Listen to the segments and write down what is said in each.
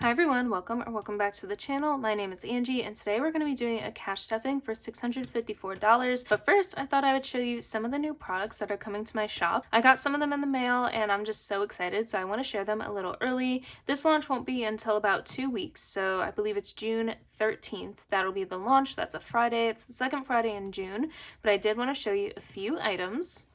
Hi everyone, welcome back to the channel. My name is Angie and today we're going to be doing a cash stuffing for $654. But first, I thought I would show you some of the new products that are coming to my shop. I got some of them in the mail and I'm just so excited, so I want to share them a little early. This launch won't be until about 2 weeks, so I believe it's June 13th. That'll be the launch. That's a Friday. It's the second Friday in June, but I did want to show you a few items.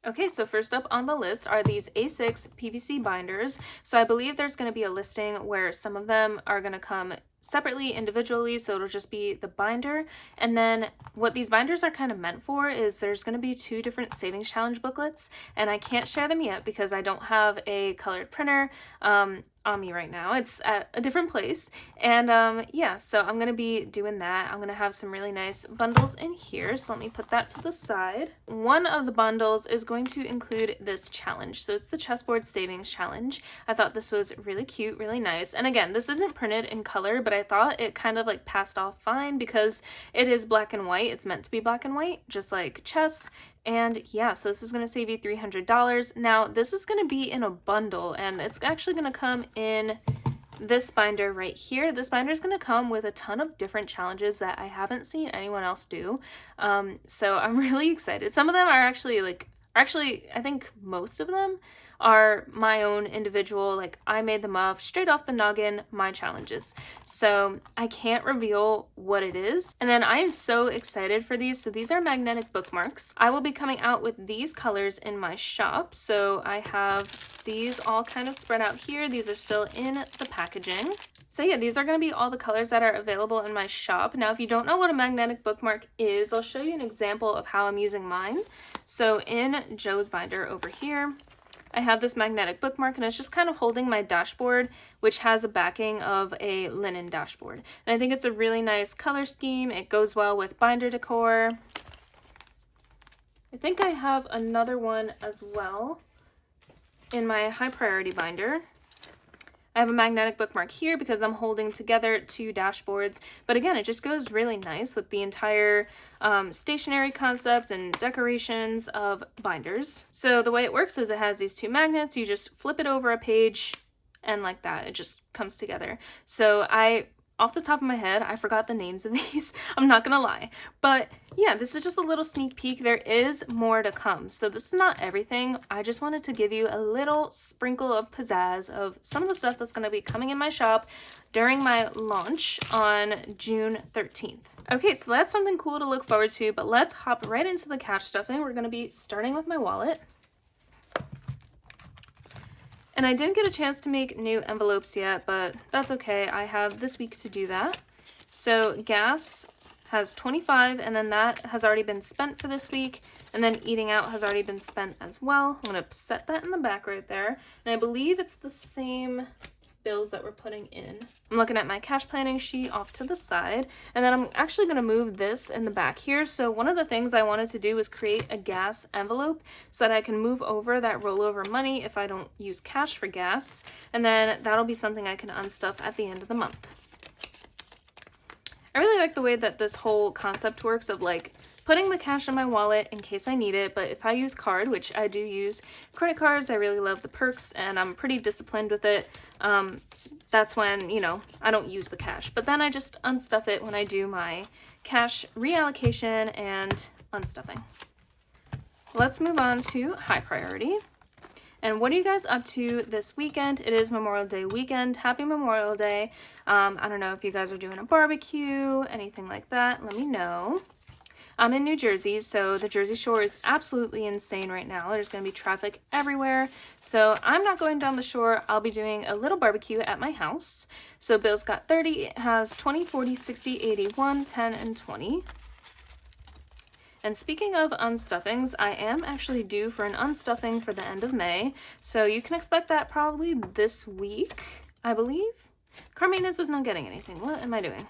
Okay, so first up on the list are these A6 PVC binders. So I believe there's going to be a listing where some of them are going to come separately, individually, so it'll just be the binder. And then what these binders are kind of meant for is there's going to be 2 different savings challenge booklets, and I can't share them yet because I don't have a colored printer on me right now. It's at a different place, and yeah, so I'm gonna be doing that. I'm gonna have some really nice bundles in here, so let me put that to the side. One of the bundles is going to include this challenge, so it's the chessboard savings challenge. I thought this was really cute, really nice, and again, this isn't printed in color, but I thought it kind of like passed off fine because it is black and white. It's meant to be black and white, just like chess. And yeah, so this is going to save you $300. Now, this is going to be in a bundle, and it's actually going to come in this binder right here. This binder is going to come with a ton of different challenges that I haven't seen anyone else do. So I'm really excited. Some of them are actually I think most of them are my own individual, like I made them up straight off the noggin, my challenges. So I can't reveal what it is. And then I am so excited for these. So these are magnetic bookmarks. I will be coming out with these colors in my shop. So I have these all kind of spread out here. These are still in the packaging. So yeah, these are going to be all the colors that are available in my shop. Now, if you don't know what a magnetic bookmark is, I'll show you an example of how I'm using mine. So in Joe's binder over here, I have this magnetic bookmark, and it's just kind of holding my dashboard, which has a backing of a linen dashboard. And I think it's a really nice color scheme. It goes well with binder decor. I think I have another one as well in my high priority binder. I have a magnetic bookmark here because I'm holding together 2 dashboards, but again, it just goes really nice with the entire stationery concept and decorations of binders. So the way it works is it has these 2 magnets. You just flip it over a page, and like that, it just comes together. So off the top of my head, I forgot the names of these. I'm not gonna lie. But yeah, this is just a little sneak peek. There is more to come. So this is not everything. I just wanted to give you a little sprinkle of pizzazz of some of the stuff that's gonna be coming in my shop during my launch on June 13th. Okay, so that's something cool to look forward to, but let's hop right into the cash stuffing. We're gonna be starting with my wallet. And I didn't get a chance to make new envelopes yet, but that's okay. I have this week to do that. So gas has 25, and then that has already been spent for this week. And then eating out has already been spent as well. I'm gonna set that in the back right there. And I believe it's the same bills that we're putting in. I'm looking at my cash planning sheet off to the side, and then I'm actually going to move this in the back here. So one of the things I wanted to do was create a gas envelope so that I can move over that rollover money if I don't use cash for gas, and then that'll be something I can unstuff at the end of the month. I really like the way that this whole concept works of like putting the cash in my wallet in case I need it, but if I use card, which I do use credit cards, I really love the perks and I'm pretty disciplined with it. That's when, you know, I don't use the cash, but then I just unstuff it when I do my cash reallocation and unstuffing. Let's move on to high priority. And what are you guys up to this weekend? It is Memorial Day weekend. Happy Memorial Day. I don't know if you guys are doing a barbecue, anything like that. Let me know. I'm in New Jersey, so the Jersey Shore is absolutely insane right now. There's going to be traffic everywhere. So I'm not going down the shore. I'll be doing a little barbecue at my house. So Bill's got 30. It has 20, 40, 60, 80, 1, 10, and 20. And speaking of unstuffings, I am actually due for an unstuffing for the end of May. So you can expect that probably this week, I believe. Car maintenance is not getting anything. What am I doing?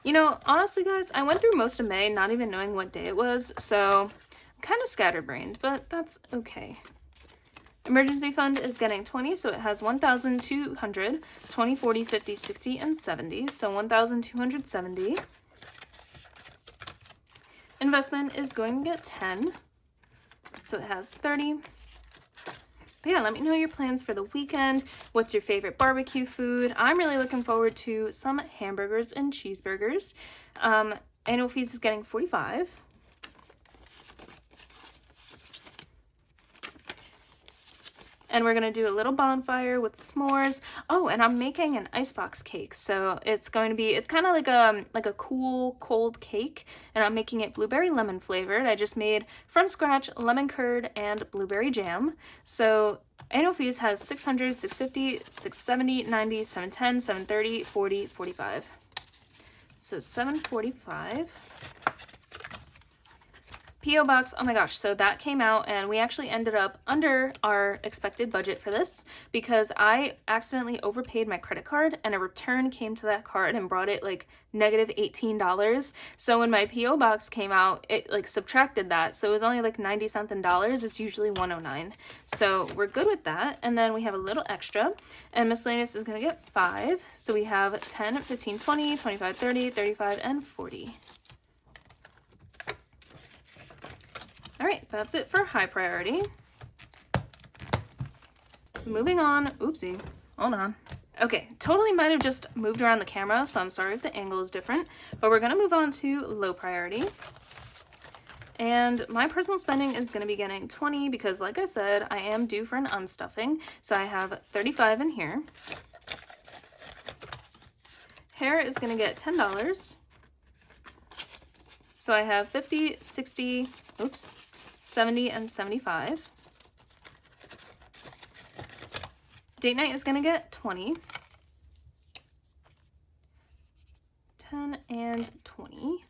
You know, honestly, guys, I went through most of May not even knowing what day it was, so I'm kind of scatterbrained, but that's okay. Emergency fund is getting 20, so it has 1,200, 20, 40, 50, 60, and 70, so 1,270. Investment is going to get 10, so it has 30. But yeah, let me know your plans for the weekend. What's your favorite barbecue food? I'm really looking forward to some hamburgers and cheeseburgers. Annual fees is getting $45. And we're gonna do a little bonfire with s'mores. Oh, and I'm making an icebox cake. So it's kind of like a cool cold cake, and I'm making it blueberry lemon flavored. I just made from scratch lemon curd and blueberry jam. So annual fees has 600, 650, 670, 90, 710, 730, 40, 45. So 745. P.O. Box, oh my gosh, so that came out and we actually ended up under our expected budget for this because I accidentally overpaid my credit card and a return came to that card and brought it like negative $18. So when my P.O. Box came out, it like subtracted that. So it was only like 90 something dollars. It's usually 109. So we're good with that. And then we have a little extra and miscellaneous is going to get 5. So we have 10, 15, 20, 25, 30, 35, and 40. All right, that's it for high priority. Moving on, oopsie, hold on. Okay, totally might have just moved around the camera, so I'm sorry if the angle is different, but we're gonna move on to low priority. And my personal spending is gonna be getting 20 because like I said, I am due for an unstuffing, so I have 35 in here. Hair is gonna get $10. So I have 50, 60, oops, 70, and 75. Date night is gonna get 20. 10 and 20.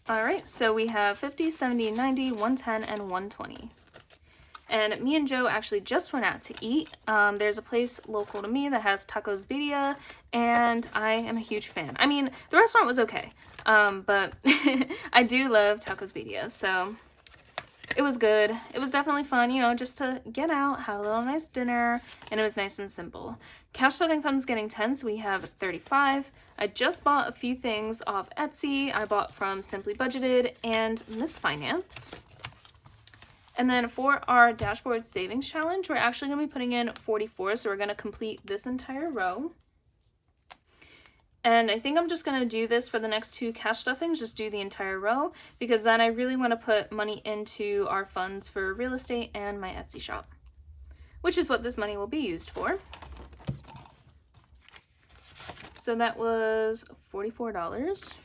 All right, so we have 50, 70, 90, 110, and 120. And me and Joe actually just went out to eat. There's a place local to me that has tacos birria, and I am a huge fan. I mean, the restaurant was okay, but I do love tacos birria, so it was good. It was definitely fun, you know, just to get out, have a little nice dinner, and it was nice and simple. Cash stuffing fund's getting 10, so we have 35. I just bought a few things off Etsy. I bought from Simply Budgeted and Miss Finance. And then for our dashboard savings challenge, we're actually going to be putting in 44, so we're going to complete this entire row. And I think I'm just going to do this for the next 2 cash stuffings, just do the entire row, because then I really want to put money into our funds for real estate and my Etsy shop, which is what this money will be used for. So that was $44.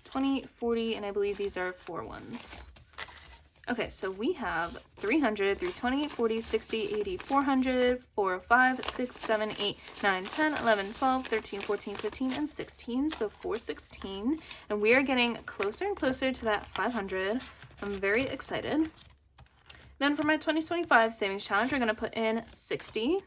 20, 40, and I believe these are 4 ones. Okay, so we have 300, 320, 40, 60, 80, 400, 405, 6, 7, 8, 9, 10, 11, 12, 13, 14, 15, and 16. So 416. And we are getting closer and closer to that 500. I'm very excited. Then for my 2025 savings challenge, we're going to put in 60.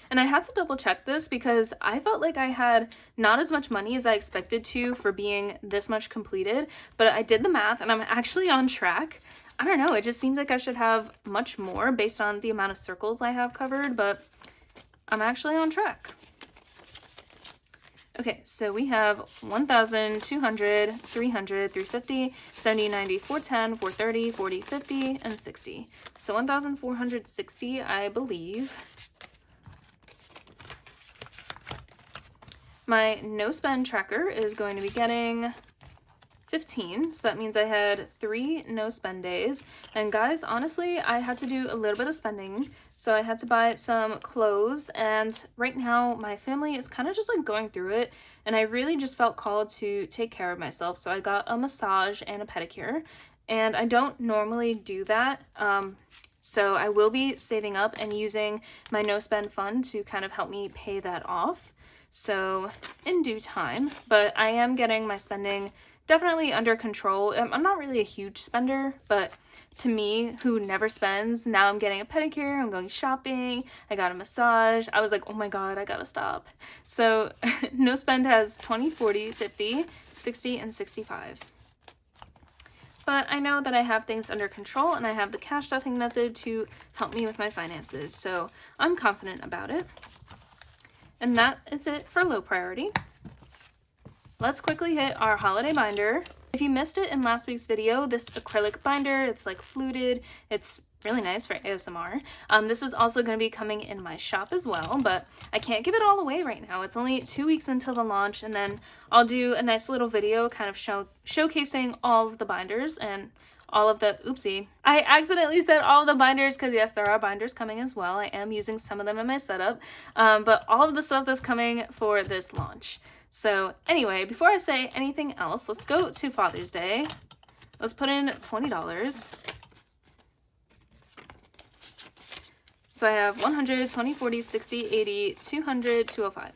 And I had to double check this because I felt like I had not as much money as I expected to for being this much completed, but I did the math and I'm actually on track. I don't know, it just seems like I should have much more based on the amount of circles I have covered, but I'm actually on track. Okay, so we have 1,000, 200, 300, 350, 70, 90, 410, 430, 40, 50, and 60. So 1,460, I believe. My no spend tracker is going to be getting 15, so that means I had 3 no spend days. And guys, honestly, I had to do a little bit of spending, so I had to buy some clothes, and right now my family is kind of just like going through it, and I really just felt called to take care of myself, so I got a massage and a pedicure, and I don't normally do that, so I will be saving up and using my no spend fund to kind of help me pay that off. So in due time, but I am getting my spending definitely under control. I'm not really a huge spender, but to me, who never spends, now I'm getting a pedicure, I'm going shopping, I got a massage. I was like, oh my God, I gotta stop. So no spend has 20, 40, 50, 60, and 65. But I know that I have things under control and I have the cash stuffing method to help me with my finances. So I'm confident about it. And that is it for low priority. let's quickly hit our holiday binder. If you missed it in last week's video, this acrylic binder, it's like fluted. It's really nice for ASMR. This is also going to be coming in my shop as well, but I can't give it all away right now. It's only 2 weeks until the launch, and then I'll do a nice little video kind of showcasing all of the binders and all of the, oopsie, I accidentally said all of the binders because yes, there are binders coming as well. I am using some of them in my setup, but all of the stuff that's coming for this launch. So anyway, before I say anything else, let's go to Father's Day. Let's put in $20. So I have 100, 20, 40, 60, 80, 200, 205.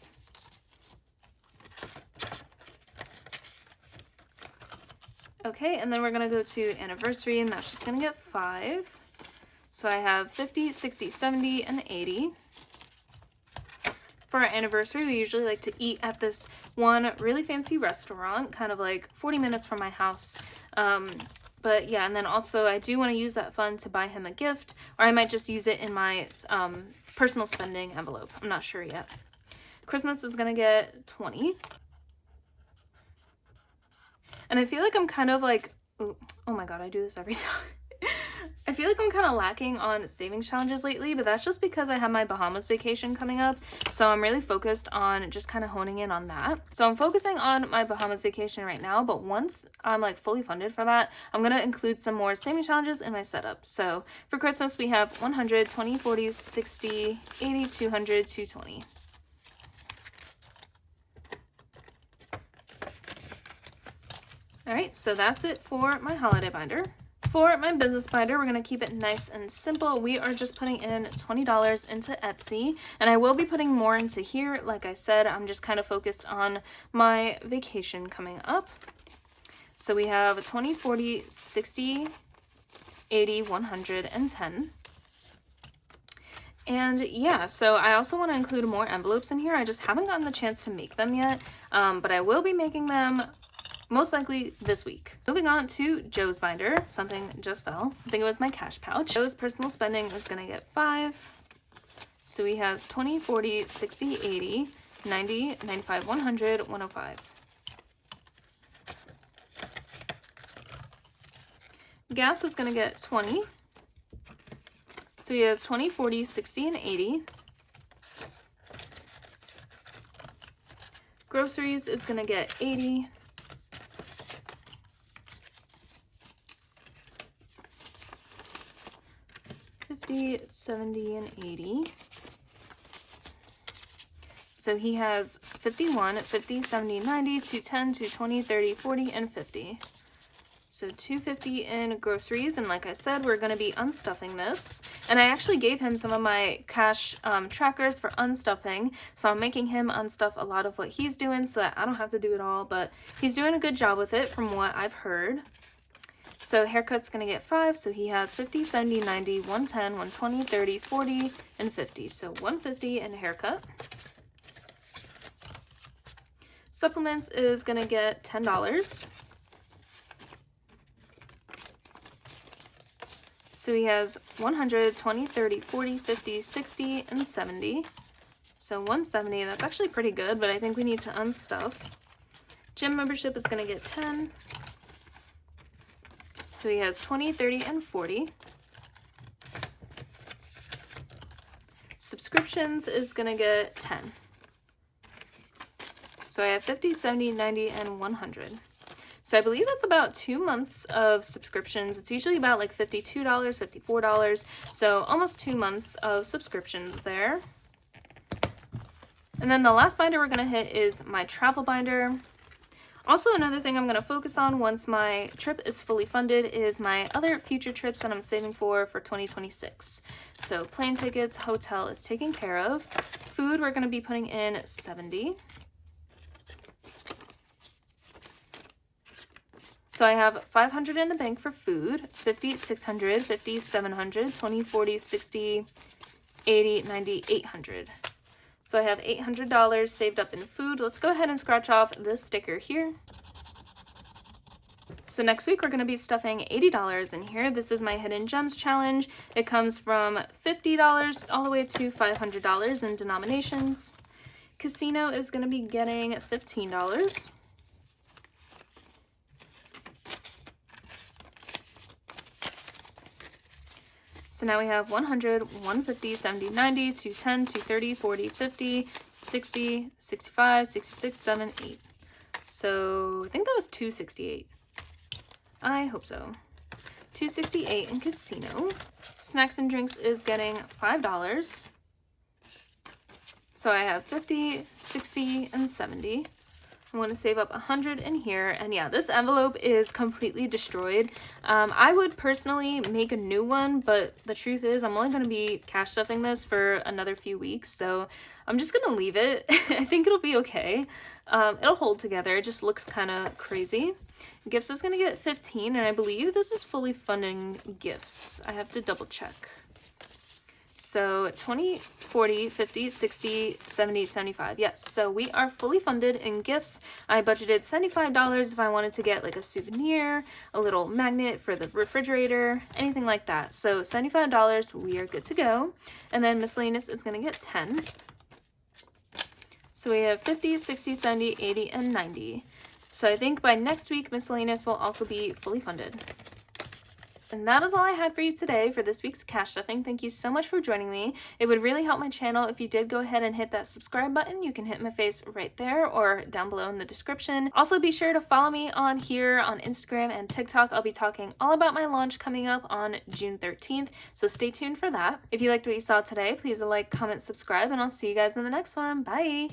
Okay, and then we're going to go to anniversary, and that's just going to get 5. So I have 50, 60, 70, and 80. For our anniversary, we usually like to eat at this one really fancy restaurant, kind of like 40 minutes from my house. But yeah, and then also I do want to use that fund to buy him a gift, or I might just use it in my personal spending envelope. I'm not sure yet. Christmas is going to get 20. And I feel like I'm kind of like, oh my god, I do this every time. I feel like I'm kind of lacking on savings challenges lately, but that's just because I have my Bahamas vacation coming up. So I'm really focused on just kind of honing in on that. So I'm focusing on my Bahamas vacation right now, but once I'm like fully funded for that, I'm going to include some more savings challenges in my setup. So for Christmas, we have 100, 20, 40, 60, 80, 200, 220. All right, so that's it for my holiday binder. For my business binder, we're going to keep it nice and simple. We are just putting in $20 into Etsy, and I will be putting more into here. Like I said, I'm just kind of focused on my vacation coming up. So we have 20, 40, 60, 80, 100, and 10. And yeah, so I also want to include more envelopes in here. I just haven't gotten the chance to make them yet, but I will be making them most likely this week. Moving on to Joe's binder. Something just fell. I think it was my cash pouch. Joe's personal spending is going to get 5. So he has 20, 40, 60, 80, 90, 95, 100, 105. Gas is going to get 20. So he has 20, 40, 60, and 80. Groceries is going to get 80. $50, $70, and 80. So he has 51, 50, 70, 90, 210, 220, 30, 40, and 50. So $250 in groceries, and like I said, we're going to be unstuffing this. And I actually gave him some of my cash trackers for unstuffing, so I'm making him unstuff a lot of what he's doing so that I don't have to do it all, but he's doing a good job with it from what I've heard. So haircut's going to get 5, so he has 50, 70, 90, 110, 120, 30, 40, and 50. So 150 in a haircut. Supplements is going to get $10. So he has 100, 20, 30, 40, 50, 60, and 70. So 170, that's actually pretty good, but I think we need to unstuff. Gym membership is going to get 10. So he has 20, 30, and 40. Subscriptions is going to get 10. So I have 50, 70, 90, and 100. So I believe that's about 2 months of subscriptions. It's usually about like $52, $54. So almost 2 months of subscriptions there. And then the last binder we're going to hit is my travel binder. Also, another thing I'm going to focus on once my trip is fully funded is my other future trips that I'm saving for 2026. So plane tickets, hotel is taken care of. Food, we're going to be putting in 70. So I have 500 in the bank for food, 50, 600, 50, 700, 20, 40, 60, 80, 90, 800. So I have $800 saved up in food. Let's go ahead and scratch off this sticker here. So next week we're going to be stuffing $80 in here. This is my Hidden Gems challenge. It comes from $50 all the way to $500 in denominations. Casino is going to be getting $15. So now we have 100, 150, 70, 90, 210, 230, 40, 50, 60, 65, 66, 7, 8. So I think that was 268. I hope so. 268 in casino. Snacks and drinks is getting $5. So I have 50, 60, and 70. I'm going to save up 100 in here. And yeah, this envelope is completely destroyed. I would personally make a new one, but the truth is I'm only going to be cash stuffing this for another few weeks. So I'm just going to leave it. I think it'll be okay. It'll hold together. It just looks kind of crazy. Gifts is going to get 15, and I believe this is fully funding gifts. I have to double check. So 20, 40, 50, 60, 70, 75. Yes, so we are fully funded in gifts. I budgeted $75 if I wanted to get like a souvenir, a little magnet for the refrigerator, anything like that. So $75, we are good to go. And then miscellaneous is going to get 10. So we have 50, 60, 70, 80, and 90. So I think by next week, miscellaneous will also be fully funded. And that is all I had for you today for this week's cash stuffing. Thank you so much for joining me. It would really help my channel if you did go ahead and hit that subscribe button. You can hit my face right there or down below in the description. Also, be sure to follow me on here on Instagram and TikTok. I'll be talking all about my launch coming up on June 13th, so stay tuned for that. If you liked what you saw today, please like, comment, subscribe, and I'll see you guys in the next one. Bye!